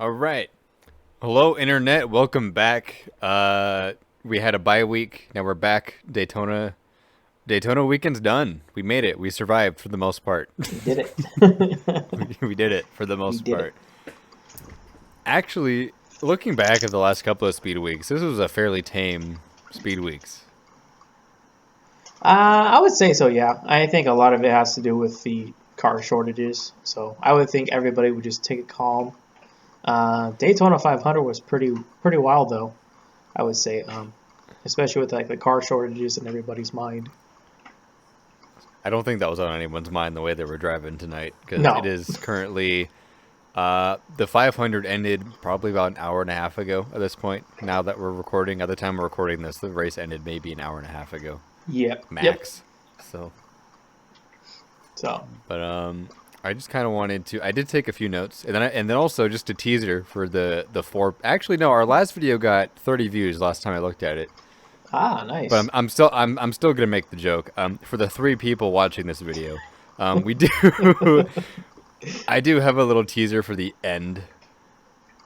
All right. Hello, Internet. Welcome back. We had a bye week. Now we're back. Daytona weekend's done. We made it. We survived for the most part. We did it. We did it for the We most did it. part. Actually, looking back at the last couple of speed weeks, this was a fairly tame speed weeks. I would say so, yeah. I think a lot of it has to do with the car shortages. So I would think everybody would just take it calm. Daytona 500 was pretty wild though. I would say, especially with like the car shortages in everybody's mind. I don't think that was on anyone's mind the way they were driving tonight because it No. is currently the 500 ended probably about an hour and a half ago at this point. Now that we're recording, at the time we're recording this, the race ended maybe an hour and a half ago, Yep. Yep. max. So, So but I just kind of wanted to. I did take a few notes, and then also just a teaser for the four. Actually, no, our last video got 30 views last time I looked at it. But nice. I'm still gonna make the joke. For the three people watching this video, we do. I do have a little teaser for the end.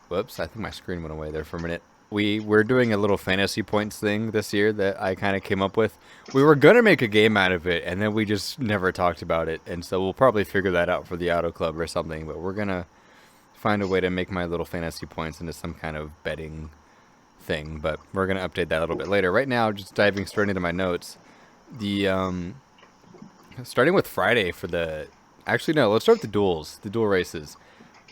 Whoops, I think my screen went away there for a minute. We're doing a little fantasy points thing this year that I kind of came up with. We were gonna make a game out of it, and then we just never talked about it. And so we'll probably figure that out for the Auto Club or something. But we're gonna find a way to make my little fantasy points into some kind of betting thing. But we're gonna update that a little bit later. Right now, just diving straight into my notes. The starting with Friday for the. Actually, no. Let's start with the dual races.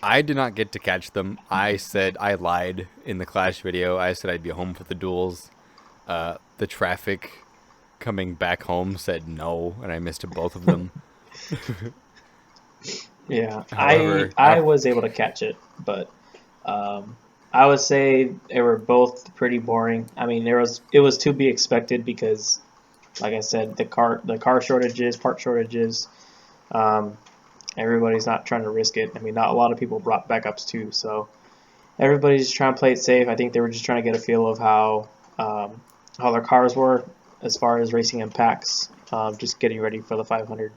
I did not get to catch them. I said I lied in the Clash video. I said I'd be home for the duels. The traffic coming back home said no, and I missed both of them. Yeah. I However, I was able to catch it, but I would say they were both pretty boring. I mean, it was to be expected because, like I said, the car shortages, part shortages. Um, Everybody's not trying to risk it. I mean, not a lot of people brought backups too, so everybody's just trying to play it safe. I think they were just trying to get a feel of how their cars were as far as racing in packs. Just getting ready for the 500.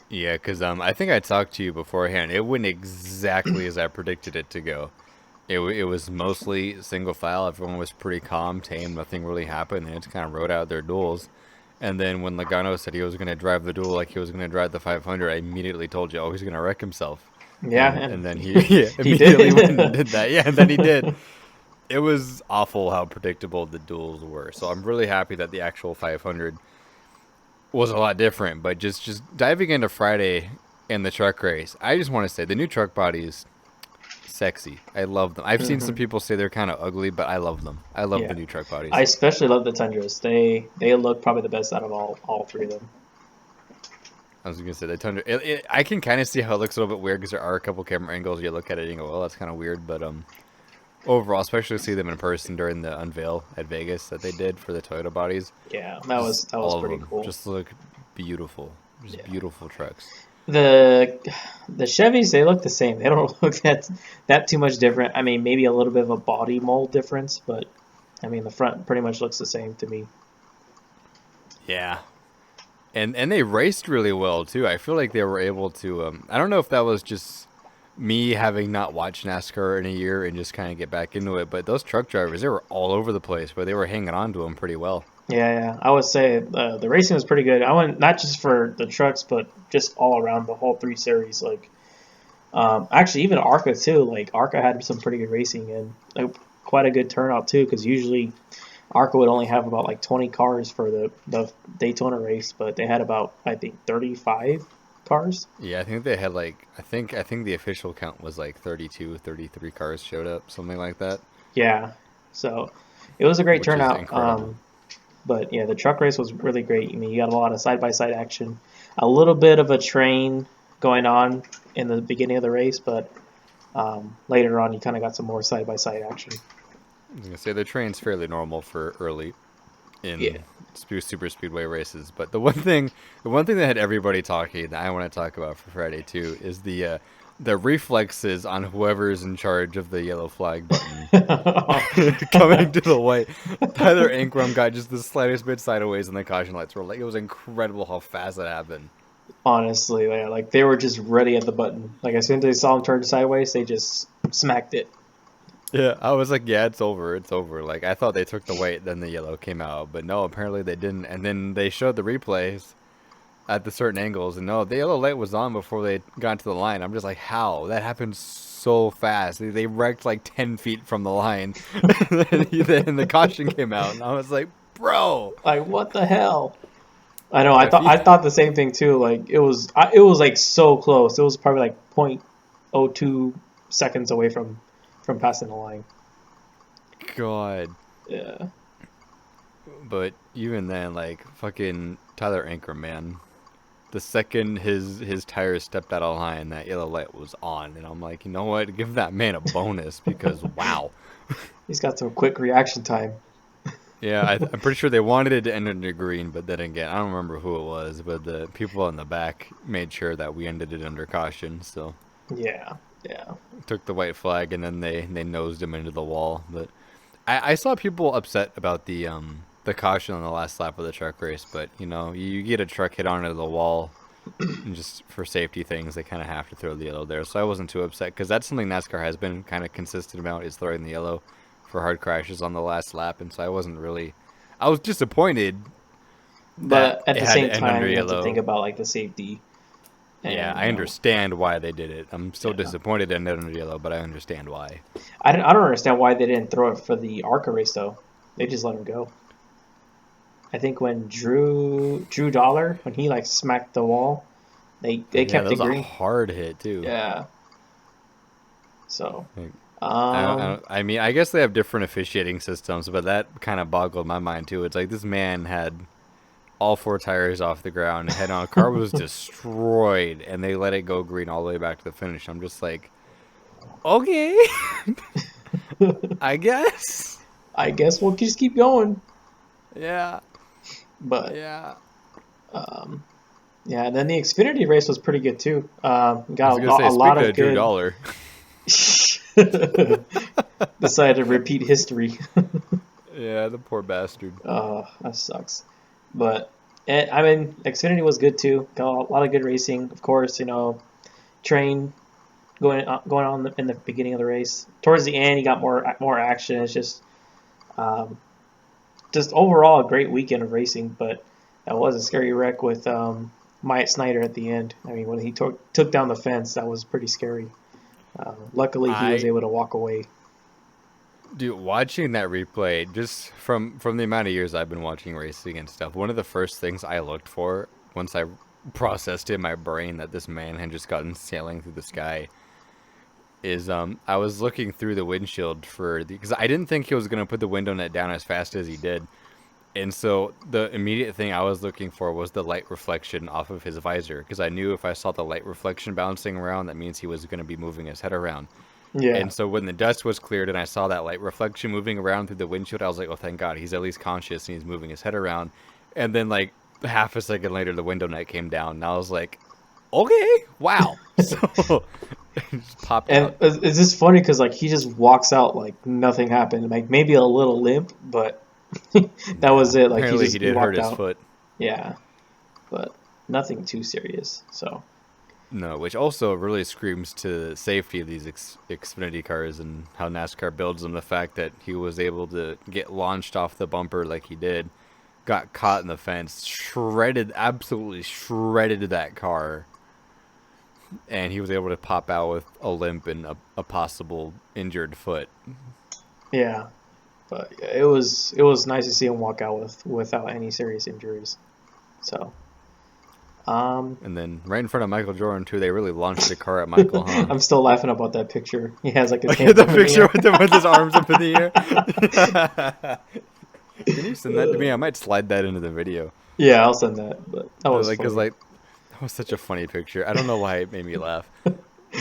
yeah, because I think I talked to you beforehand. It went exactly as I predicted it to go. It was mostly single file. Everyone was pretty calm, tame. Nothing really happened. They just kind of rode out their duels. And then when Logano said he was going to drive the duel like he was going to drive the 500, I immediately told you, oh, he's going to wreck himself. Yeah, And and then he yeah, he immediately went and did. did that. Yeah, and then he did. It was awful how predictable the duels were. So I'm really happy that the actual 500 was a lot different. But just diving into Friday and the truck race, I just want to say the new truck bodies, sexy. I love them. I've seen some hmm people say they're kind of ugly, but I love them. I love the Yeah, new truck I bodies. especially love the Tundras. They look probably the best out of all three of them. I was gonna say the Tundra. I can kind of see how it looks a little bit weird because there are a couple camera angles you look at it and you go, "Well, that's kind of weird." But overall, especially see them in person during the unveil at Vegas that they did for the Toyota bodies, Yeah, just that was all of pretty them cool. just look beautiful, just Yeah. beautiful trucks. The the Chevys they look the same. They don't look that too much different. I mean, maybe a little bit of a body mold difference, but I mean the front pretty much looks the same to me. Yeah, and they raced really well too. I feel like they were able to. I don't know if that was just me having not watched NASCAR in a year and just kind of get back into it, but those truck drivers they were all over the place, but they were hanging on to them pretty well. Yeah, yeah. I would say the racing was pretty good. I went not just for the trucks, but just all around the whole three series. Like, actually, even ARCA too. Like, ARCA had some pretty good racing and like, quite a good turnout too. Because usually, ARCA would only have about like 20 cars for the Daytona race, but they had about I think 35 cars. Yeah, I think they had like I think the official count was like 32, 33 cars showed up, something like that, Yeah, so it was a great which is turnout. incredible. But yeah, the truck race was really great. I mean, you got a lot of side by side action, a little bit of a train going on in the beginning of the race, but later on, you kind of got some more side by side action. I was gonna say the train's fairly normal for early Yeah. in super speedway races, but the one thing that had everybody talking that I want to talk about for Friday too is the reflexes on whoever's in charge of the yellow flag button coming to the white. Tyler Ankrum got just the slightest bit sideways, and the caution lights were like, it was incredible how fast that happened. Honestly, like they were just ready at the button. Like as soon as they saw him turn sideways, they just smacked it. Yeah, I was like, yeah, it's over, it's over. Like I thought they took the white, then the yellow came out, but no, apparently they didn't. And then they showed the replays at the certain angles, and no, the yellow light was on before they got to the line. I'm just like, how? That happened so fast. They wrecked like 10 feet from the line, then the caution came out, and I was like, bro. Like what the hell? I know. If he, I thought the same thing too. Like it was like so close. It was probably like 0.02 seconds away from passing the line. God. Yeah. But even then, like fucking Tyler Anchor, man. The second his tires stepped out of line, that yellow light was on, and I'm like, you know what? Give that man a bonus because wow. He's got some quick reaction time. Yeah, I'm pretty sure they wanted it to end under green, but then again, I don't remember who it was, but the people in the back made sure that we ended it under caution. So Yeah. Yeah. took the white flag, and then they nosed him into the wall. But I saw people upset about the caution on the last lap of the truck race, but you know, you get a truck hit onto the wall, and just for safety things, they kind of have to throw the yellow there. So I wasn't too upset because that's something NASCAR has been kind of consistent about, is throwing the yellow for hard crashes on the last lap, and so I was disappointed that But at it the had same to end time, under you have to yellow. think about like the safety. Yeah, And I understand why they did it. I'm still yeah. disappointed it ended under yellow, but I understand why. I don't understand why they didn't throw it for the ARCA race though. They just let him go. I think when Drew Dollar, when he like smacked the wall, they Yeah, kept that it was a green. hard hit too. Yeah. So, Like, um, I mean, I guess they have different officiating systems, but that kind of boggled my mind too. It's like this man had all four tires off the ground, head on, car was destroyed, and they let it go green all the way back to the finish. I'm just like, okay, I guess. I guess we'll just keep going. Yeah, But yeah. um, yeah, and then the Xfinity race was pretty good too. I was Got gonna say, a lot speaking of of Drew good. Dollar, Decided to repeat history. yeah, the poor bastard. That sucks. But I mean, Xfinity was good too. Got a lot of good racing, of course. You know, train going on in the beginning of the race. Towards the end, you got more action. It's um, just overall a great weekend of racing. But that was a scary wreck with Myatt Snider at the end. I mean, when he took down the fence, that was pretty scary. Luckily, he was I able to walk away. Dude, watching that replay, just from the amount of years I've been watching racing and stuff, one of the first things I looked for once I processed in my brain that this man had just gotten sailing through the sky is I was looking through the windshield for the, because I didn't think he was gonna put the window net down as fast as he did, and so the immediate thing I was looking for was the light reflection off of his visor, because I knew if I saw the light reflection bouncing around, that means he was gonna be moving his head around. Yeah. And so when the dust was cleared and I saw that light reflection moving around through the windshield, I was like, oh, thank God, he's at least conscious and he's moving his head around. And then, like, half a second later, the window net came down. And I was like, okay, wow. So it just popped And out. it's just funny because like he just walks out like nothing happened. Like maybe a little limp, but that was Yeah, it. Like apparently he he did hurt walked his out. foot. Yeah, but nothing too serious. So No, which also really screams to the safety of these Xfinity cars and how NASCAR builds them. The fact that he was able to get launched off the bumper like he did, got caught in the fence, shredded, absolutely shredded that car, and he was able to pop out with a limp and a possible injured foot. yeah, but yeah, it was nice to see him walk out without any serious injuries. So And then right in front of Michael Jordan too, they really launched the car at Michael, huh? I'm still laughing about that picture. He has like his Okay, hands the up in the picture air. with him with his arms up in the air. Can you send that to me? I might slide that into the video. Yeah, I'll send that. But that was Like, cause funny. like that was such a funny picture. I don't know why it made me laugh.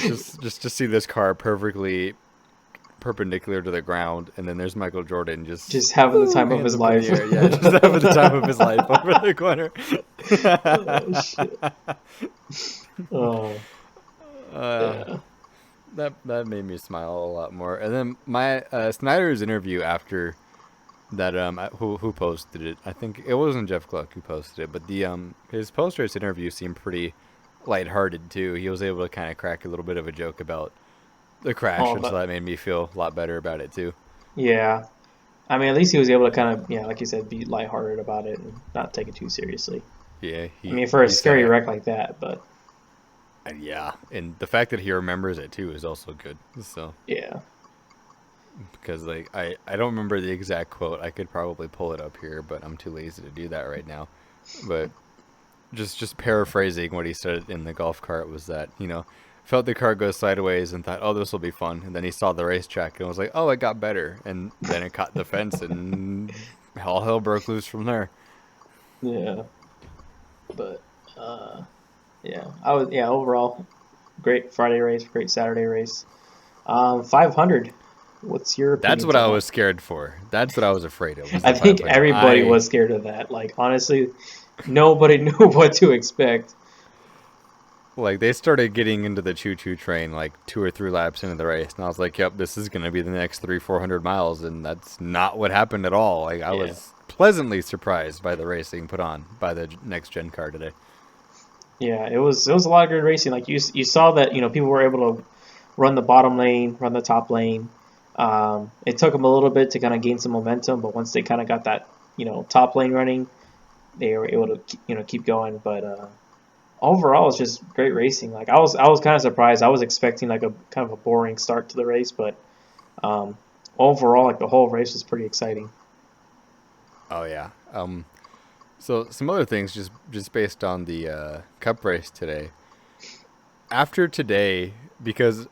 It's just to see this car perfectly perpendicular to the ground, and then there's Michael Jordan Just having the time of hands his up in life. the air. Yeah, just having the time of his life over the corner. Oh shit. Oh uh, yeah. that made me smile a lot more. And then my Snyder's interview after that, who posted it? I think it wasn't Jeff Gluck who posted it, but the his post race interview seemed pretty lighthearted too. He was able to kind of crack a little bit of a joke about the crash, Oh, and so but that made me feel a lot better about it too. yeah. I mean, at least he was able to kind of, like you said, be lighthearted about it and not take it too seriously. Yeah, I mean, for a he said scary it. wreck like that, but Yeah, and the fact that he remembers it too is also good. So yeah. because like I don't remember the exact quote. I could probably pull it up here, but I'm too lazy to do that right now. But just paraphrasing what he said in the golf cart was that, felt the car go sideways and thought, oh, this will be fun, and then he saw the racetrack and was like, oh, it got better, and then it caught the fence and all hell broke loose from there. Yeah. But uh, yeah, overall great Friday race, great Saturday race. 500. What's your That's opinions what on I that? was scared for. That's what I was afraid of, was I the think 500. everybody was scared of that. Like honestly, nobody knew what to expect. Like, they started getting into the choo-choo train like 2 or 3 laps into the race, and I was like, "Yep, this is gonna be the next 300-400 miles," and that's not what happened at all. Like, I Yeah. was pleasantly surprised by the racing put on by the next gen car today. Yeah, it was a lot of good racing. Like you saw that people were able to run the bottom lane, run the top lane. It took them a little bit to kind of gain some momentum, but once they kind of got that top lane running, they were able to keep going. But overall, it's just great racing. Like I was kind of surprised. I was expecting like a kind of a boring start to the race, but um, overall, like the whole race was pretty exciting. Oh yeah. So some other things, just based on the Cup race today. After today, because it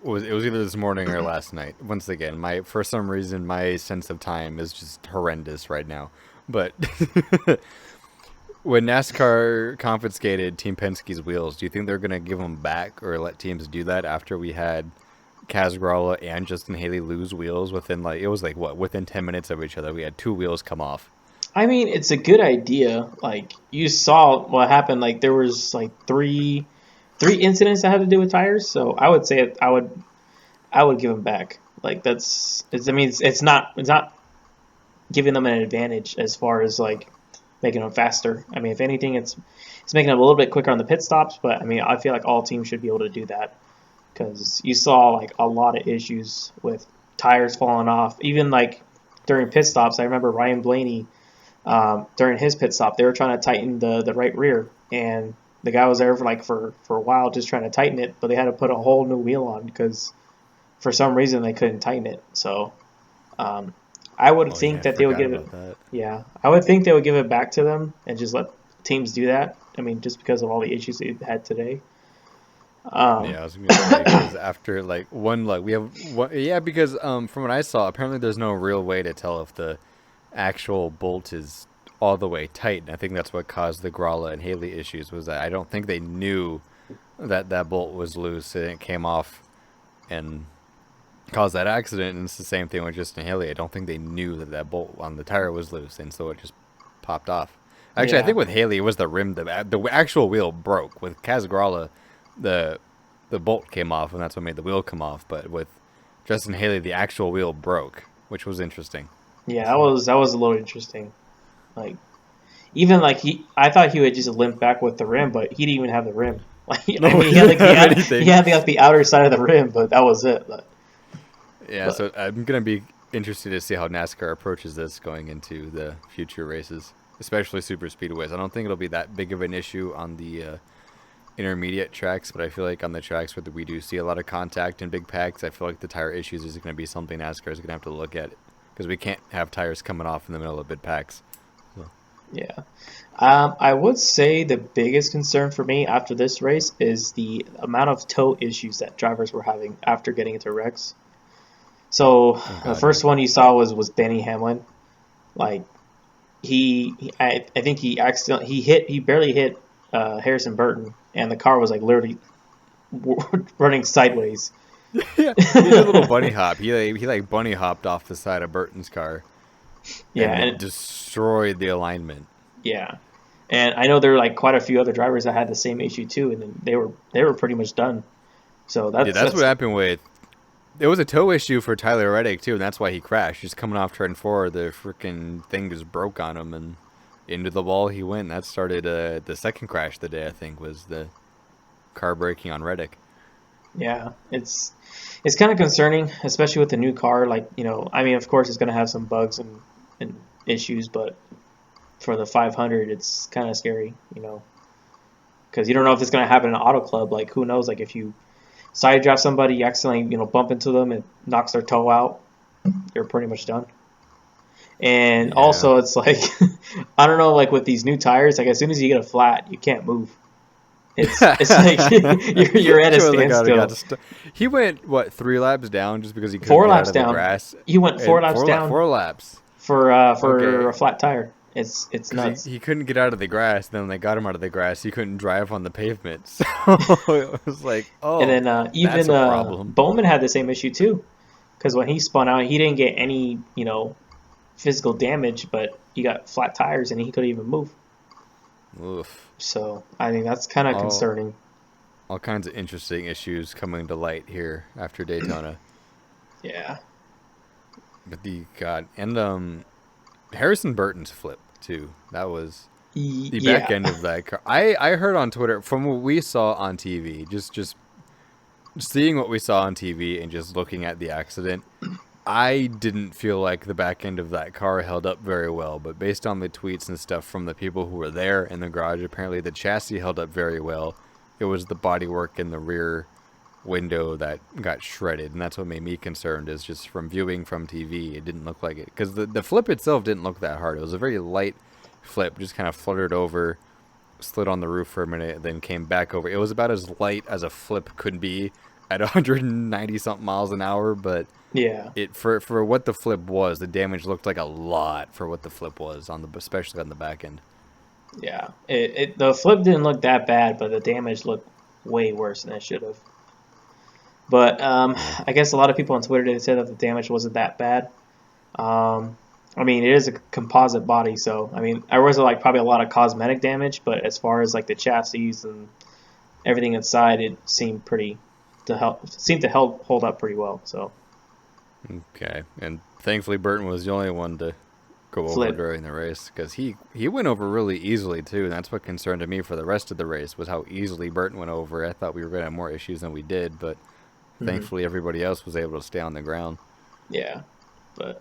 was either this morning or last night. Once again, my for some reason my sense of time is just horrendous right now. But when NASCAR confiscated Team Penske's wheels, do you think they're gonna give them back or let teams do that after we had Kaz Grala and Justin Haley lose wheels within within 10 minutes of each other? We had two wheels come off. I mean, it's a good idea. Like you saw what happened. Like there was like three incidents that had to do with tires. So I would say I would give them back. Like I mean, it's not giving them an advantage as far as like making them faster. I mean, if anything, it's making them a little bit quicker on the pit stops. But I mean, I feel like all teams should be able to do that because you saw like a lot of issues with tires falling off. Even like during pit stops, I remember Ryan Blaney during his pit stop, they were trying to tighten the right rear, and the guy was there for a while just trying to tighten it, but they had to put a whole new wheel on because for some reason they couldn't tighten it. So um, I would Oh yeah, think I that they would forgot give it. about that. Yeah, I would think they would give it back to them and just let teams do that. I mean, just because of all the issues they had today. Um, Yeah, I was gonna say because after like one luck, we have one. Yeah, because from what I saw, apparently there's no real way to tell if the actual bolt is all the way tight. And I think that's what caused the Gralla and Haley issues. Was that I don't think they knew that that bolt was loose and it came off and caused that accident. And it's the same thing with Justin Haley. I don't think they knew that that bolt on the tire was loose, and so it just popped off. Actually, I yeah, think with Haley it was the rim. The actual wheel broke. With Casgralla, the the bolt came off, and that's what made the wheel come off. But with Justin Haley, the actual wheel broke, which was interesting. yeah, that was a little interesting. Like even like I thought he would just limp back with the rim, but he didn't even have the rim. Like I No, mean, he didn't have he anything. had like the outer side of the rim, but that was it. Yeah, But so I'm gonna be interested to see how NASCAR approaches this going into the future races, especially super speedways. I don't think it'll be that big of an issue on the intermediate tracks, but I feel like on the tracks where we do see a lot of contact and big packs, I feel like the tire issues is going to be something NASCAR is going to have to look at because we can't have tires coming off in the middle of big packs. So, yeah, I would say the biggest concern for me after this race is the amount of toe issues that drivers were having after getting into wrecks. So oh the god, yeah. first one you saw was Benny Hamlin. Like I think he barely hit Harrison Burton, and the car was like literally running sideways. Yeah, he did a little bunny hop. He bunny hopped off the side of Burton's car, Yeah, and it and destroyed the alignment. yeah, and I know there were like quite a few other drivers that had the same issue too, and then they were pretty much done. So Yeah, that's what happened with. It was a toe issue for Tyler Reddick too, and that's why he crashed. Just coming off turn four, the freaking thing just broke on him, and into the wall he went. That started the second crash of the day, I think, was the car braking on Reddick. Yeah, it's kind of concerning, especially with the new car. Like, I mean, of course, it's going to have some bugs and issues, but for the 500, it's kind of scary, because you don't know if it's going to happen in an auto club. Like, who knows? Like, if you side draft somebody, you accidentally, bump into them, it knocks their toe out, you're pretty much done. And Yeah. also, it's like, I don't know, like with these new tires, like as soon as you get a flat, you can't move. It's like you're at a Sure, the guy that standstill. he went what 3 laps down just because he couldn't Four get out laps of the down. grass, You went four and laps down 4 laps. for Okay, a flat tire. It's because nuts. he couldn't get out of the grass. Then when they got him out of the grass, he couldn't drive on the pavement. So it was like, And oh, then that's even a problem. Bowman had the same issue too, because when he spun out, he didn't get any physical damage, but he got flat tires and he couldn't even move. Oof. So I think that's kind of All concerning. all kinds of interesting issues coming to light here after Daytona. Yeah. But the God and Harrison Burton's flip too. That was the back Yeah. end of that car. I heard on Twitter from what we saw on TV, just seeing what we saw on TV and just looking at the accident, I didn't feel like the back end of that car held up very well. But based on the tweets and stuff from the people who were there in the garage, apparently the chassis held up very well. It was the bodywork in the rear window that got shredded, and that's what made me concerned. Is just from viewing from TV, it didn't look like it, because the flip itself didn't look that hard. It was a very light flip, just kind of fluttered over, slid on the roof for a minute, then came back over. It was about as light as a flip could be at 190 something miles an hour, but Yeah. it for what the flip was, the damage looked like a lot for what the flip was on the especially on the back end. Yeah. The flip didn't look that bad, but the damage looked way worse than it should have. But Yeah. I guess a lot of people on Twitter did say that the damage wasn't that bad. I mean, it is a composite body, so I mean, there was like probably a lot of cosmetic damage, but as far as like the chassis and everything inside, it seemed to hold up pretty well. So Okay, and thankfully Burton was the only one to go over flip. during the race, because he went over really easily too, and that's what concerned me for the rest of the race was how easily Burton went over. I thought we were going to have more issues than we did, but Hmm. thankfully everybody else was able to stay on the ground. Yeah, but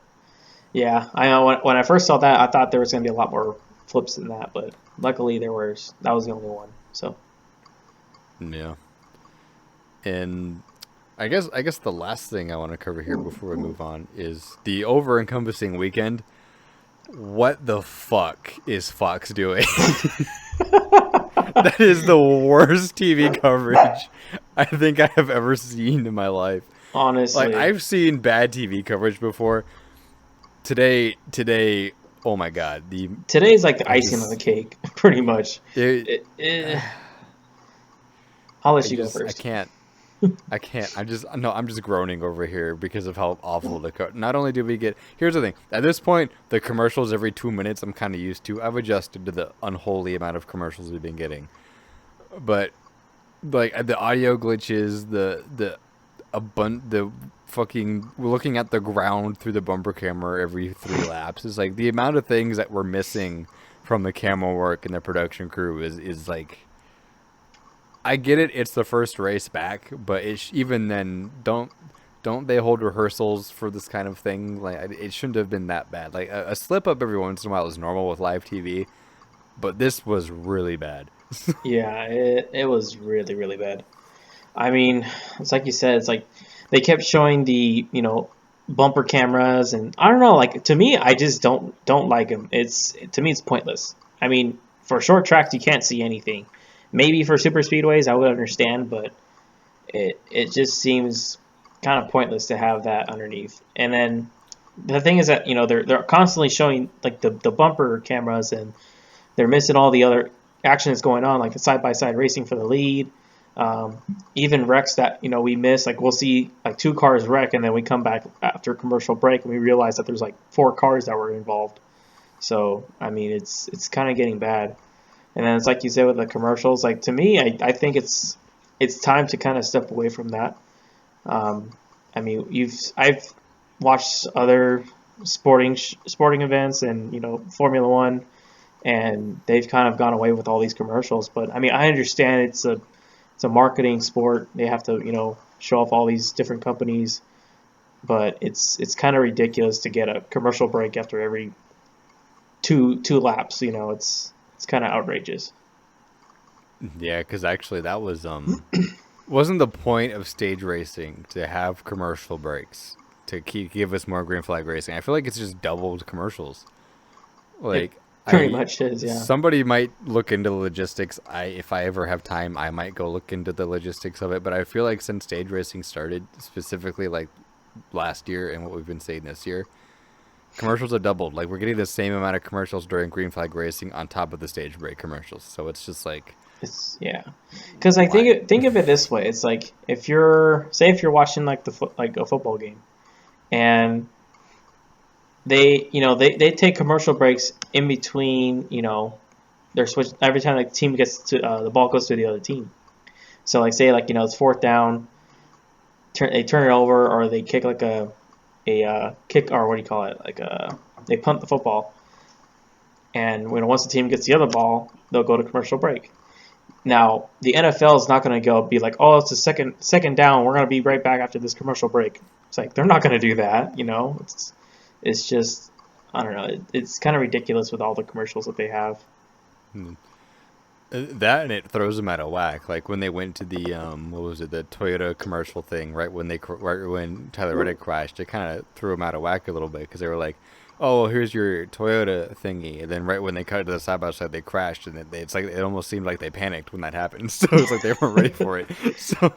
yeah, I know when I first saw that, I thought there was going to be a lot more flips than that, but luckily that was the only one. So Yeah, and I guess the last thing I want to cover here before we move on is the over-encompassing weekend. What the fuck is Fox doing? That is the worst TV coverage I think I have ever seen in my life. Like, honestly, I've seen bad TV coverage before. Today, oh my god, today's like the I icing on the just cake, pretty much. it, Eh, I'll let I you go just first. I can't. I'm just groaning over here because of how awful the Not only do we get, here's the thing. At this point, the commercials every 2 minutes I'm kind of used to. I've adjusted to the unholy amount of commercials we've been getting. But like the audio glitches, the fucking looking at the ground through the bumper camera every 3 laps is like the amount of things that we're missing from the camera work and the production crew is like, I get it. It's the first race back, but even then, don't they hold rehearsals for this kind of thing? Like, it shouldn't have been that bad. Like a slip up every once in a while is normal with live TV, but this was really bad. Yeah, it was really, really bad. I mean, it's like you said, it's like they kept showing the, bumper cameras and I don't know, like to me, I just don't like them. To me it's pointless. I mean, for short tracks you can't see anything. Maybe for super speedways I would understand, but it just seems kind of pointless to have that underneath. And then the thing is that, they're constantly showing like the bumper cameras and they're missing all the other action that's going on, like the side by side racing for the lead. Even wrecks that we miss, like we'll see like two cars wreck, and then we come back after commercial break and we realize that there's like four cars that were involved. So I mean, it's kind of getting bad. And then it's like you said with the commercials. Like to me, I think it's time to kind of step away from that. Um, I mean, I've watched other sporting events and Formula One, and they've kind of gone away with all these commercials. But I mean, I understand it's a marketing sport. They have to show off all these different companies, but it's kind of ridiculous to get a commercial break after every two laps. It's kind of outrageous. Yeah, because actually that was wasn't the point of stage racing to have commercial breaks to give us more green flag racing. I feel like it's just doubled commercials. Like Pretty much is, yeah. Somebody might look into the logistics. If I ever have time, I might go look into the logistics of it. But I feel like since stage racing started, specifically like last year and what we've been saying this year, commercials have doubled. Like we're getting the same amount of commercials during green flag racing on top of the stage break commercials. So it's just like, because like think of it this way. It's like if you're watching like a football game, and they take commercial breaks in between. They're switch every time like the team gets to the ball goes to the other team. So like say like it's fourth down, they turn it over, or they kick like a kick, or what do you call it? Like they punt the football, and once the team gets the other ball, they'll go to commercial break. Now the NFL is not going to be like, oh, it's a second down, we're going to be right back after this commercial break. It's like they're not going to do that. It's just, I don't know. It's kind of ridiculous with all the commercials that they have. That, and it throws them out of whack. Like when they went to the what was it, the Toyota commercial thing, right when Tyler Reddick crashed, it kind of threw them out of whack a little bit because they were like, oh, well, here's your Toyota thingy, and then right when they cut to the side by side, they crashed, and it's like it almost seemed like they panicked when that happened. So it's like they weren't ready for it. So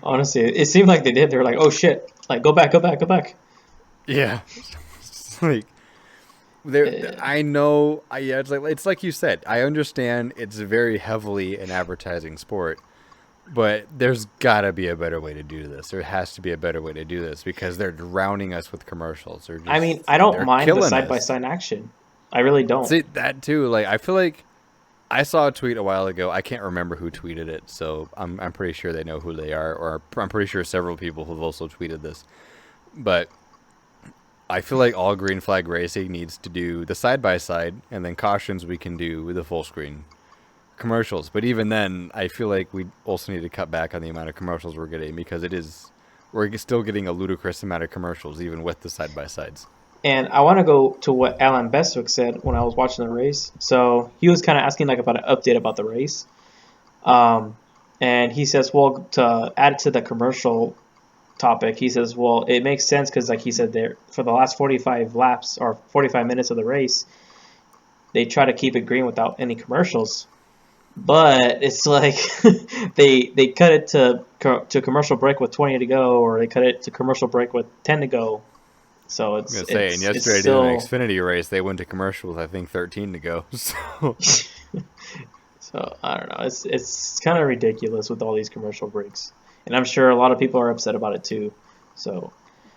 honestly, it seemed like they did. They were like, oh shit, like go back. Yeah, like I know. Yeah, it's like you said. I understand it's very heavily an advertising sport, but there's gotta be a better way to do this. There has to be a better way to do this because they're drowning us with commercials. I mean, I don't mind the side by side action. I really don't. See that too. Like I feel like I saw a tweet a while ago. I can't remember who tweeted it, so I'm pretty sure they know who they are, or I'm pretty sure several people have also tweeted this, but I feel like all green flag racing needs to do the side-by-side, and then cautions we can do with the full screen commercials. But even then, I feel like we also need to cut back on the amount of commercials we're getting because we're still getting a ludicrous amount of commercials even with the side-by-sides. And I want to go to what Alan Bestwick said when I was watching the race. So he was kind of asking like about an update about the race. And he says, well, to add to the commercial topic, he says, well, it makes sense because like he said there, for the last 45 laps or 45 minutes of the race, they try to keep it green without any commercials. But it's like they cut it to commercial break with 20 to go, or they cut it to commercial break with 10 to go. So it's I was gonna say, and yesterday during an Xfinity race, they went to commercial with I think 13 to go. So I don't know. It's kind of ridiculous with all these commercial breaks, and I'm sure a lot of people are upset about it too. So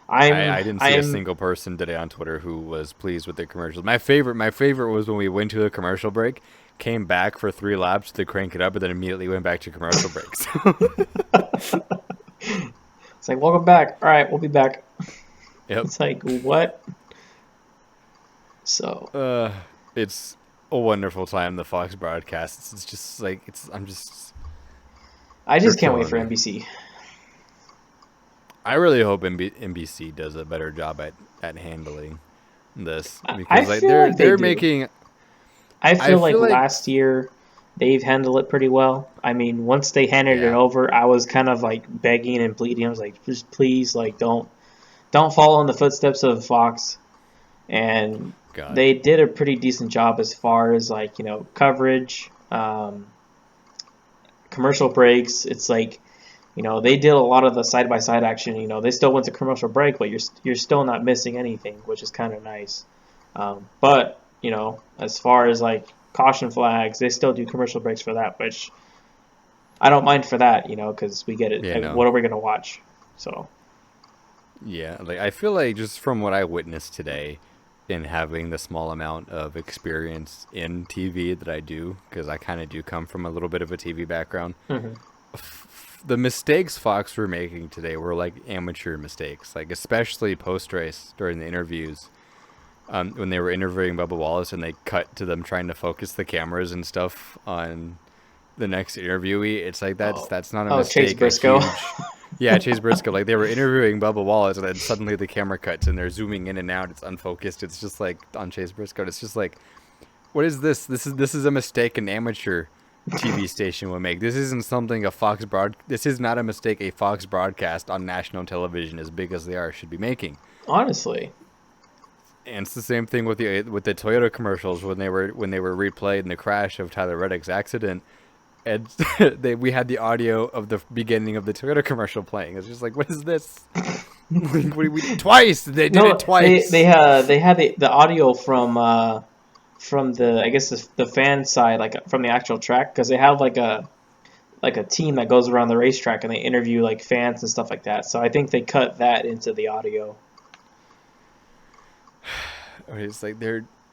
I didn't see a single person today on Twitter who was pleased with the commercials. My favorite was when we went to a commercial break, came back for 3 laps to crank it up, and then immediately went back to commercial breaks. It's like, welcome back. All right, we'll be back. Yep. It's like, what? So it's a wonderful time, the Fox broadcasts. It's just like I just can't wait for NBC. I really hope NBC does a better job at handling this because I feel they're making. I feel like last year they've handled it pretty well. I mean, once they handed it over, I was kind of like begging and pleading. I was like, just please, like don't follow in the footsteps of Fox. And they did a pretty decent job as far as like coverage, commercial breaks. It's like they did a lot of the side by side action. They still went to commercial break, but you're still not missing anything, which is kind of nice. But as far as like caution flags, they still do commercial breaks for that, which I don't mind for that, because we get it. Yeah, like, what are we gonna watch? So yeah, like I feel like just from what I witnessed today, in having the small amount of experience in TV that I do, because I kind of do come from a little bit of a TV background. Mm-hmm. The mistakes Fox were making today were like amateur mistakes, like especially post race during the interviews. when they were interviewing Bubba Wallace, and they cut to them trying to focus the cameras and stuff on the next interviewee. It's like Oh, that's not a oh, Chase mistake. A Briscoe. huge, yeah, Chase Briscoe. Like they were interviewing Bubba Wallace, and then suddenly the camera cuts, and they're zooming in and out. It's unfocused. It's just like on Chase Briscoe. It's just like, what is this? This is a mistake an amateur TV station would make. This isn't something a Fox broad. This is not a mistake a Fox broadcast on national television, as big as they are, should be making. Honestly. And it's the same thing with the Toyota commercials when they were replayed in the crash of Tyler Reddick's accident. And we had the audio of the beginning of the Toyota commercial playing. It's just like, what is this? Twice they did it twice. They had the audio from the, I guess, the fan side, like from the actual track, because they have like a team that goes around the racetrack and they interview like fans and stuff like that. So I think they cut that into the audio. It's like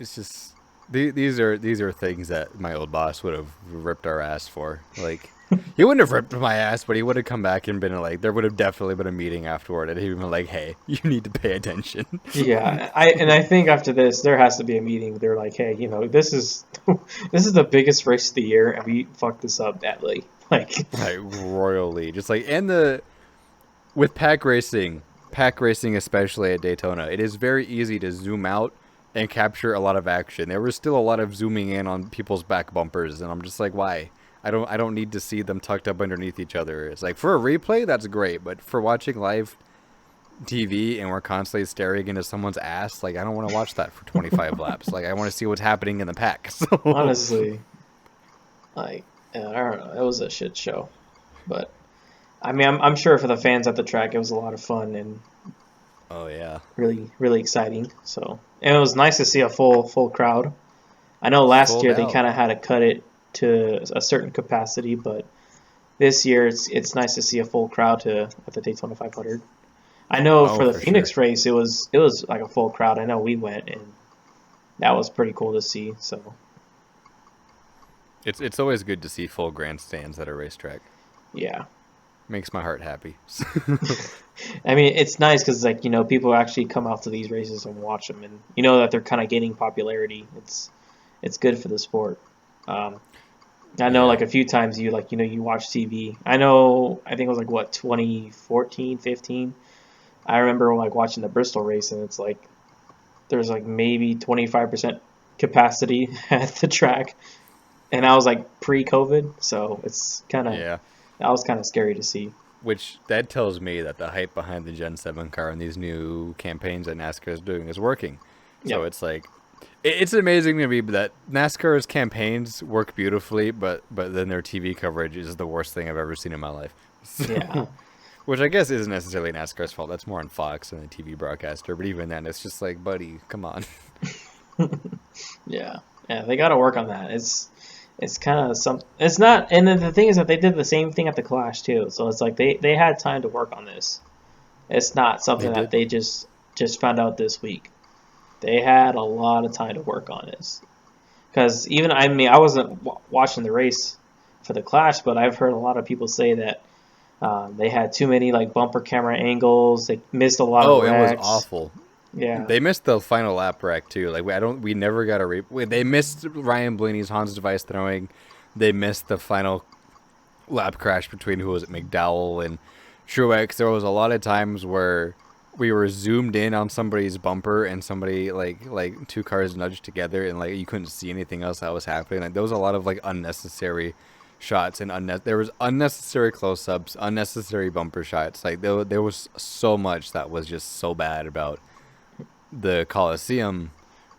it's just these are things that my old boss would have ripped our ass for. Like he wouldn't have ripped my ass, but he would have come back and been like, there would have definitely been a meeting afterward, and he'd been like, hey, you need to pay attention. Yeah, I think after this there has to be a meeting. They're like, hey, this is the biggest race of the year, and we fucked this up badly, like royally. Just like with pack racing especially at Daytona, it is very easy to zoom out and capture a lot of action. There was still a lot of zooming in on people's back bumpers, and I'm just like, why? I don't need to see them tucked up underneath each other. It's like, for a replay, that's great, but for watching live TV and we're constantly staring into someone's ass, like, I don't want to watch that for 25 laps. Like, I want to see what's happening in the pack. So. Honestly, like, I don't know, it was a shit show, but I mean, I'm sure for the fans at the track, it was a lot of fun and oh yeah, really, really exciting. So, and it was nice to see a full crowd. I know last year they kind of had to cut it to a certain capacity, but this year it's nice to see a full crowd at the Daytona 500. I know for the Phoenix race, it was like a full crowd. I know we went, and that was pretty cool to see. So it's always good to see full grandstands at a racetrack. Yeah. Makes my heart happy. I mean, it's nice because, like, people actually come out to these races and watch them, and that they're kind of gaining popularity. It's good for the sport. I know, like, a few times you watch TV. I think it was like, what, 2014, 15? I remember, like, watching the Bristol race, and it's like there's like maybe 25% capacity at the track, and I was like pre-COVID, so it's kind of that was kind of scary to see. Which that tells me that the hype behind the Gen 7 car and these new campaigns that NASCAR is doing is working. So it's like, it's amazing to me that NASCAR's campaigns work beautifully, but then their TV coverage is the worst thing I've ever seen in my life. So, yeah. Which I guess isn't necessarily NASCAR's fault. That's more on Fox and the TV broadcaster. But even then, it's just like, buddy, come on. Yeah, they got to work on that. It's kind of some. It's not, and then the thing is that they did the same thing at the Clash too. So it's like they had time to work on this. It's not something that they just found out this week. They had a lot of time to work on this. Because even I wasn't watching the race for the Clash, but I've heard a lot of people say that they had too many like bumper camera angles. They missed a lot of wrecks. It was awful. Yeah, they missed the final lap wreck too. Like we never got a they missed Ryan Blaney's Hans device throwing. They missed the final lap crash between McDowell and Truex. There was a lot of times where we were zoomed in on somebody's bumper and somebody like two cars nudged together and like you couldn't see anything else that was happening. Like there was a lot of like unnecessary shots and there was unnecessary close-ups, unnecessary bumper shots. Like there was so much that was just so bad about the Coliseum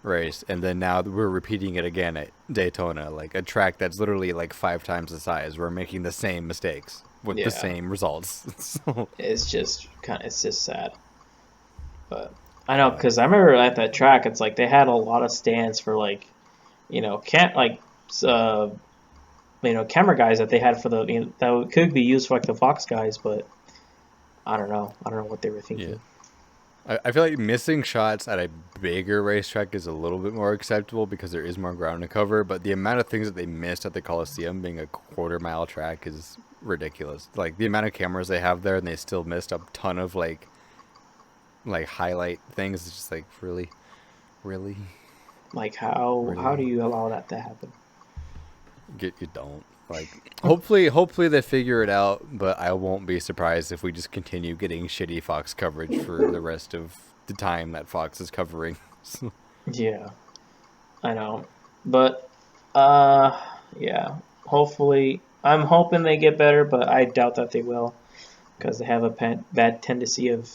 race, and then now we're repeating it again at Daytona, like a track that's literally like 5 times the size. We're making the same mistakes with the same results. So. It's just sad. But I know, because I remember at that track, it's like they had a lot of stands for like, camera guys that they had for the that could be used for like the Fox guys, but I don't know what they were thinking. Yeah. I feel like missing shots at a bigger racetrack is a little bit more acceptable because there is more ground to cover, but the amount of things that they missed at the Coliseum being a quarter-mile track is ridiculous. Like, the amount of cameras they have there, and they still missed a ton of, like highlight things. It's just like, really? Really? Like how do Really? you allow that to happen? You don't. Like, hopefully they figure it out, but I won't be surprised if we just continue getting shitty Fox coverage for the rest of the time that Fox is covering. Yeah, I know, but uh, yeah. Hopefully, I'm hoping they get better, but I doubt that they will because they have a bad tendency of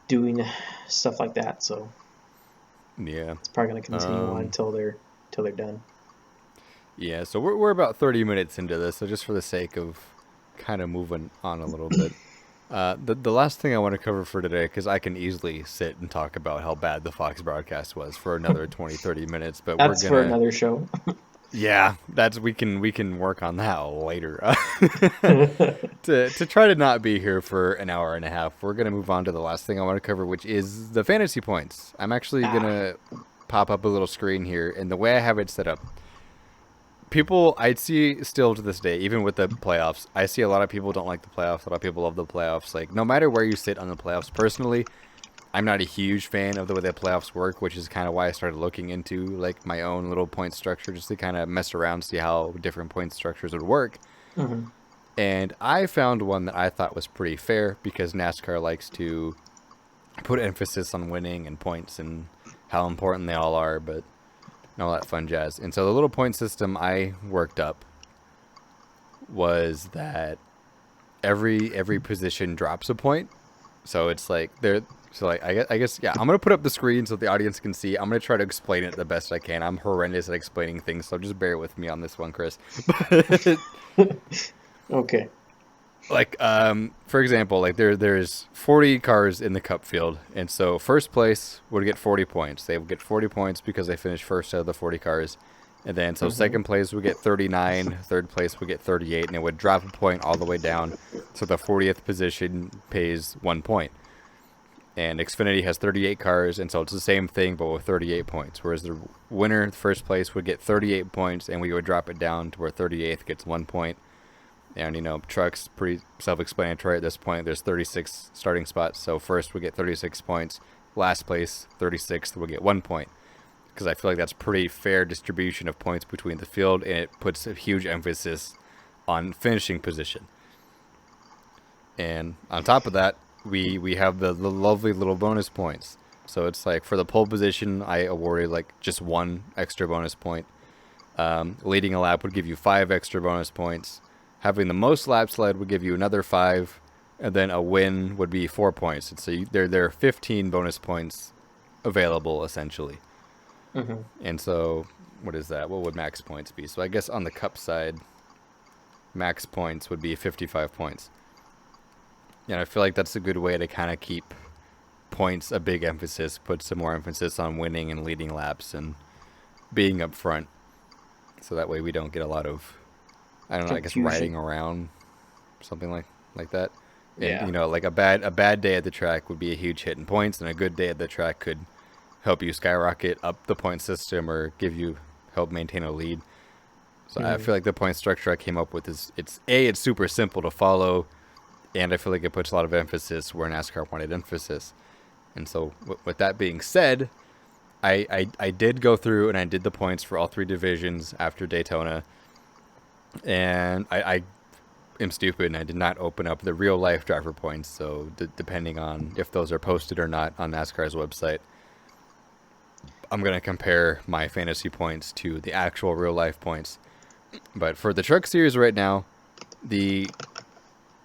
doing stuff like that. So Yeah. it's probably going to continue on Um, until they're done. yeah, so we're about 30 minutes into this, so just for the sake of kind of moving on a little bit. The last thing I want to cover for today, because I can easily sit and talk about how bad the Fox broadcast was for another 20-30 minutes, but we're That's for gonna, another show. yeah, that's we can work on that later. To try to not be here for an hour and a half, we're gonna move on to the last thing I want to cover, which is the fantasy points. I'm actually Ah, gonna pop up a little screen here, and the way I have it set up, people I see still to this day, even with the playoffs, I see a lot of people don't like the playoffs. A lot of people love the playoffs. Like, no matter where you sit on the playoffs, personally, I'm not a huge fan of the way the playoffs work, which is kind of why I started looking into like my own little point structure just to kind of mess around, see how different point structures would work. mhm. And I found one that I thought was pretty fair because NASCAR likes to put emphasis on winning and points and how important they all are, but and all that fun jazz. And so the little point system I worked up was that every position drops a point. So it's like there. So like I guess yeah. I'm gonna put up the screen so the audience can see. I'm gonna try to explain it the best I can. I'm horrendous at explaining things, so just bear with me on this one, Chris. But Okay. like for example, like there's 40 cars in the cup field, and so first place would get 40 points. They would get 40 points because they finished first out of the 40 cars. And then so Mhm. second place would get 39, third place would get 38, and it would drop a point all the way down. So the 40th position pays 1 point. And Xfinity has 38 cars, and so it's the same thing but with 38 points. Whereas the winner, first place, would get 38 points, and we would drop it down to where 38th gets 1 point. And, trucks, pretty self-explanatory at this point. There's 36 starting spots, so first would get 36 points. Last place, 36th, would get 1 point. Because I feel like that's pretty fair distribution of points between the field, and it puts a huge emphasis on finishing position. And on top of that, we have the lovely little bonus points. So it's like for the pole position, I awarded like just 1 extra bonus point. Leading a lap would give you 5 extra bonus points. Having the most laps led would give you another 5, and then a win would be 4 points. And so there are 15 bonus points available essentially. Mhm. And so what is that? What would max points be? So I guess on the cup side, max points would be 55 points. And I feel like that's a good way to kind of keep points a big emphasis, put some more emphasis on winning and leading laps and being up front. So that way we don't get a lot of, I don't know, I guess Confusion. riding around, something like that. And Yeah. like a bad day at the track would be a huge hit in points, and a good day at the track could help you skyrocket up the point system or help maintain a lead. So I Mhm. feel like the point structure I came up with it's super simple to follow, and I feel like it puts a lot of emphasis where NASCAR wanted emphasis. And so with that being said, I did go through and I did the points for all 3 divisions after Daytona, and I am stupid and I did not open up the real life driver points. So depending on if those are posted or not on NASCAR's website, I'm going to compare my fantasy points to the actual real life points. But for the truck series right now, the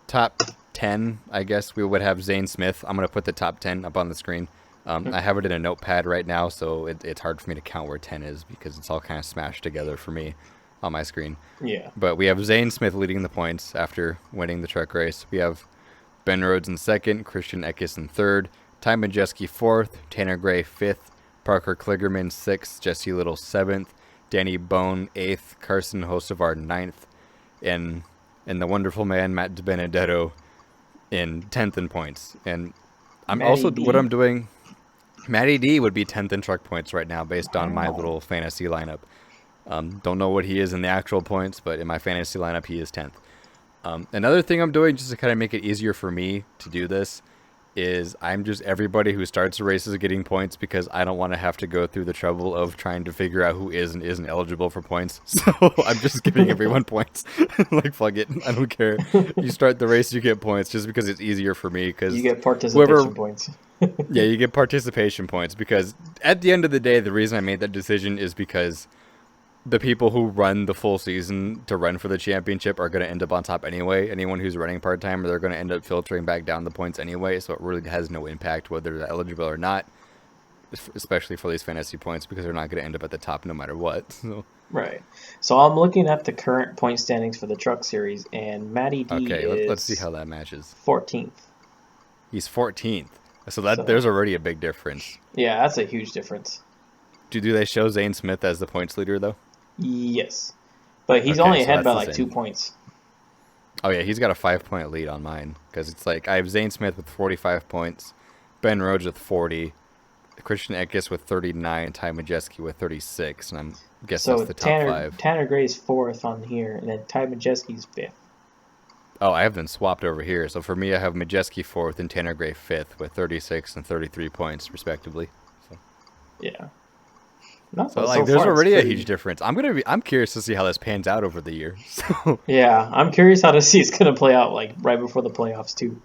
top 10, I guess we would have Zane Smith. I'm going to put the top 10 up on the screen. I have it in a notepad right now, so it's hard for me to count where 10 is because it's all kind of smashed together for me on my screen. Yeah. But we have Zane Smith leading the points after winning the truck race. We have Ben Rhodes in second, Christian Eckes in third, Ty Majeski fourth, Tanner Gray fifth, Parker Kligerman sixth, Jesse Little seventh, Danny Bone eighth, Carson Hocevar ninth, and the wonderful man Matt DiBenedetto in 10th in points. And I'm Matty also what D. I'm doing. Matty D would be 10th in truck points right now based on my Wow. little fantasy lineup. Don't know what he is in the actual points, but in my fantasy lineup, he is 10th. Another thing I'm doing just to kind of make it easier for me to do this is I'm just everybody who starts the race is getting points because I don't want to have to go through the trouble of trying to figure out who is and isn't eligible for points. So I'm just giving everyone points. Like, fuck it. I don't care. You start the race, you get points just because it's easier for me. Because You get participation whoever, points. yeah, you get participation points because at the end of the day, the reason I made that decision is because the people who run the full season to run for the championship are going to end up on top anyway. Anyone who's running part-time, they're going to end up filtering back down the points anyway, so it really has no impact whether they're eligible or not, especially for these fantasy points, because they're not going to end up at the top no matter what. So. Right. So I'm looking at the current point standings for the Truck Series, and Matty D Okay, is let's see how that matches. 14th. He's 14th. So there's already a big difference. Yeah, that's a huge difference. Do they show Zane Smith as the points leader, though? Yes. But he's Okay, only so ahead that's by the like same. 2 points. Oh, yeah, he's got a 5-point lead on mine. Because it's like, I have Zane Smith with 45 points, Ben Rhodes with 40, Christian Eckes with 39, Ty Majeski with 36, and I'm guessing that's the top five. Tanner Gray's 4th on here, and then Ty Majeski's 5th. Oh, I have them swapped over here. So for me, I have Majeski 4th and Tanner Gray 5th with 36 and 33 points, respectively. So. Yeah. So like, there's already a huge difference. I'm curious to see how this pans out over the year. So. Yeah, I'm curious how to see it's gonna play out like right before the playoffs too.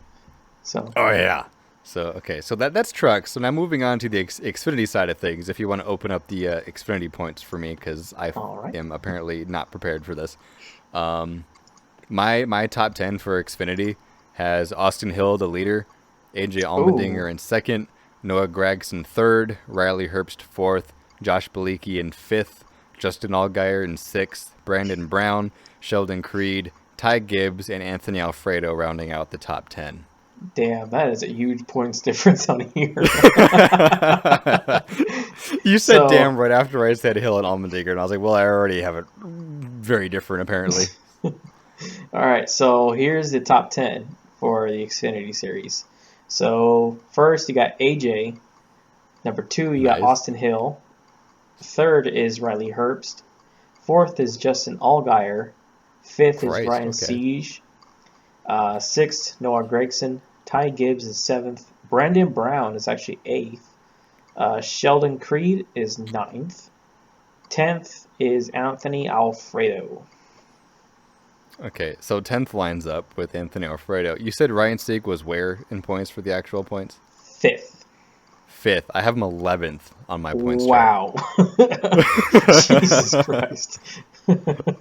So. Oh yeah. So okay, so that's trucks. So now moving on to the Xfinity side of things. If you want to open up the Xfinity points for me, because I am apparently not prepared for this. My top 10 for Xfinity has Austin Hill, the leader, AJ Allmendinger in second, Noah Gragson third, Riley Herbst fourth, Josh Bilicki in fifth, Justin Allgaier in sixth, Brandon Brown, Sheldon Creed, Ty Gibbs, and Anthony Alfredo rounding out the top 10. Damn, that is a huge points difference on here. You said damn right after I said Hill and Allmendinger, and I was like, well, I already have it very different, apparently. All right, so here's the top 10 for the Xfinity Series. So first you got AJ. Number 2 you got Austin Hill. Third is Riley Herbst. Fourth is Justin Allgaier. Fifth is Ryan Siege. Sixth, Noah Gragson. Ty Gibbs is 7th. Brandon Brown is actually 8th. Sheldon Creed is 9th. 10th is Anthony Alfredo. Okay, so 10th lines up with Anthony Alfredo. You said Ryan Sieg was where in points for the actual points? 5th. 5th. I have him 11th on my points chart. Wow. Jesus Christ. And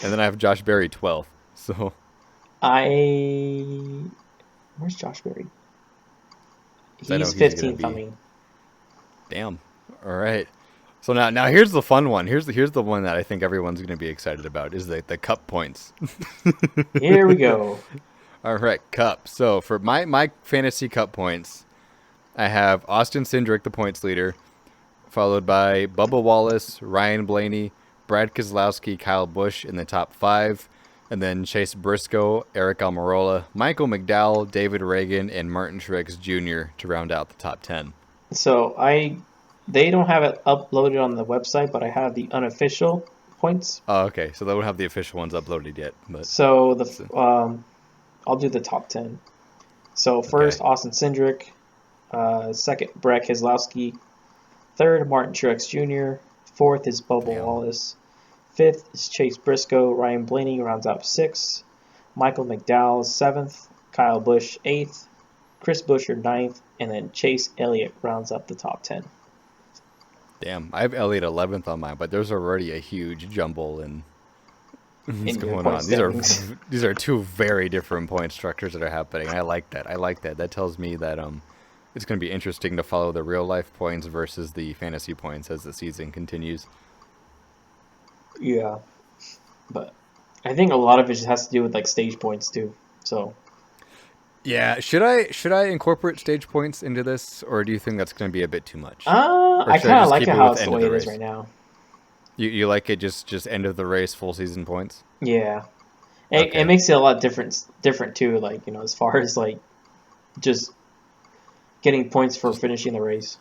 then I have Josh Berry 12th. So where's Josh Berry? He's 15th on me. Damn. All right. So now here's the fun one. Here's the one that I think everyone's going to be excited about is the Cup points. Here we go. All right, Cup. So for my fantasy Cup points, I have Austin Cindric, the points leader, followed by Bubba Wallace, Ryan Blaney, Brad Keselowski, Kyle Busch in the top 5, and then Chase Briscoe, Eric Almirola, Michael McDowell, David Reagan, and Martin Truex Jr. to round out the top 10. So they don't have it uploaded on the website, but I have the unofficial points. Oh, okay. So they don't have the official ones uploaded yet. But so I'll do the top 10. So first, Austin Cindric. Second, Brad Keselowski. Third, Martin Truex Jr. Fourth is Bubba Wallace. Fifth is Chase Briscoe. Ryan Blaney rounds out 6th. Michael McDowell 7th. Kyle Busch 8th. Chris Buescher 9th. And then Chase Elliott rounds up the top 10. Damn, I have Elliott 11th on mine, but there's already a huge jumble in what's going on. These are two very different point structures that are happening. I like that. That tells me that it's going to be interesting to follow the real life points versus the fantasy points as the season continues. Yeah, but I think a lot of it just has to do with like stage points too. So. Yeah, should I incorporate stage points into this, or do you think that's going to be a bit too much? I kind of like it how it's the way it is right now. You like it just end of the race, full season points? Yeah, it makes it a lot different too. Like, you know, as far as like just getting points for finishing the race.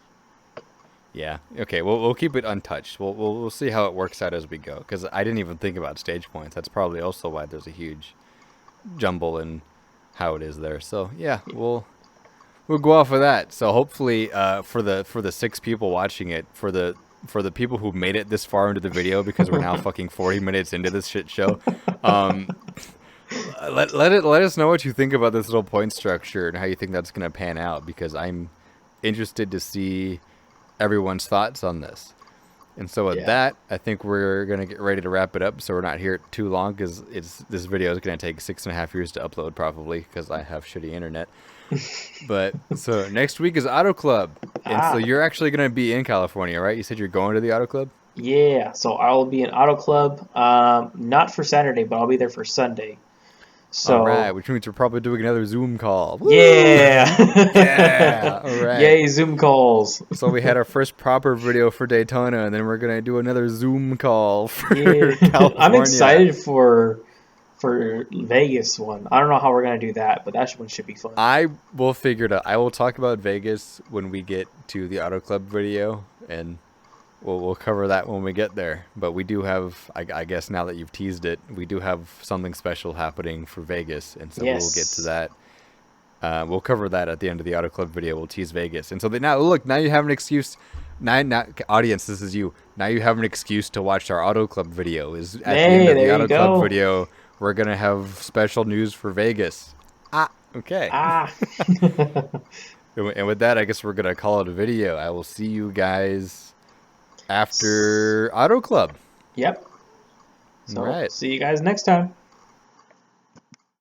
Yeah. Okay. We'll keep it untouched. We'll see how it works out as we go. Because I didn't even think about stage points. That's probably also why there's a huge jumble in how it is there. So yeah, we'll we'll go off of that. So hopefully, for the 6 people watching it, for the people who made it this far into the video, because we're now fucking 40 minutes into this shit show, let us know what you think about this little point structure and how you think that's gonna pan out, because I'm interested to see everyone's thoughts on this. And so with that, I think we're gonna get ready to wrap it up, so we're not here too long, because this video is gonna take 6.5 years to upload probably, because I have shitty internet. But so next week is Auto Club, and so you're actually gonna be in California, right? You said you're going to the Auto Club. Yeah, so I will be in Auto Club, not for Saturday, but I'll be there for Sunday. So all right, which means we're probably doing another Zoom call. Woo! Yeah. Yeah. All right. Yay, Zoom calls. So we had our first proper video for Daytona, and then we're gonna do another Zoom call for California. I'm excited for Vegas one. I don't know how we're gonna do that, but that one should be fun. I will figure it out. I will talk about Vegas when we get to the Auto Club video, and we'll cover that when we get there. But we do have, I guess now that you've teased it, we do have something special happening for Vegas, and so we'll get to that. We'll cover that at the end of the Auto Club video. We'll tease Vegas, and so now you have an excuse. Now, audience, this is you. Now you have an excuse to watch our Auto Club video. Is at the end of the Auto Club video, we're gonna have special news for Vegas. Okay. And with that, I guess we're gonna call it a video. I will see you guys after Auto Club. Yep. So all right. See you guys next time.